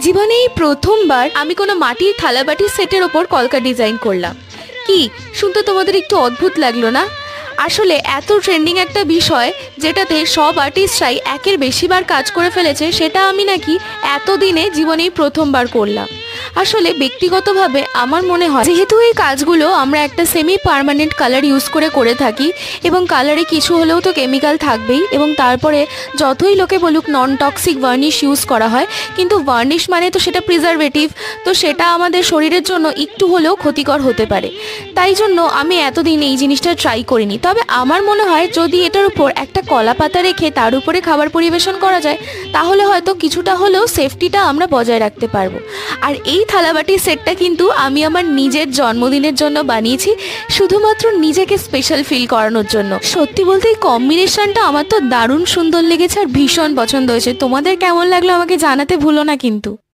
জীবনে এই প্রথমবার আমি কোনো মাটির থালাবাটির সেটের ওপর কলকা ডিজাইন করলাম। কি শুনতে তোমাদের একটু অদ্ভুত লাগলো না? আসলে এত ট্রেন্ডিং একটা বিষয় যেটাতে সব আর্টিস্টরাই একের বেশিবার কাজ করে ফেলেছে, সেটা আমি নাকি এতদিনে জীবনেই প্রথমবার করলাম। আসলে ব্যক্তিগতভাবে আমার মনে হয়, যেহেতু এই কাজগুলো আমরা একটা সেমি পার্মানেন্ট কালার ইউজ করে থাকি এবং কালারে কিছু হলেও তো কেমিক্যাল থাকবেই, এবং তারপরে যতই লোকে বলুক নন টক্সিক ভার্নিশ ইউজ করা হয়, কিন্তু ভার্নিশ মানে তো সেটা প্রিজারভেটিভ, তো সেটা আমাদের শরীরের জন্য একটু হলেও ক্ষতিকর হতে পারে। তাই জন্য আমি এতদিন এই জিনিসটা ট্রাই করিনি। তবে আমার মনে হয় যদি এটার উপর একটা কলা পাতা রেখে তার উপরে খাবার পরিবেশন করা যায়, তাহলে হয়তো কিছুটা হলেও সেফটিটা আমরা বজায় রাখতে পারবো। আর এই থালাবাটির সেটটা কিন্তু আমি আমার নিজের জন্মদিনের জন্য বানিয়েছি, শুধুমাত্র নিজেকে স্পেশাল ফিল করানোর জন্য। সত্যি বলতে এই কম্বিনেশনটা আমার তো দারুণ সুন্দর লেগেছে আর ভীষণ পছন্দ হয়েছে। তোমাদের কেমন লাগলো আমাকে জানাতে ভুলো না কিন্তু।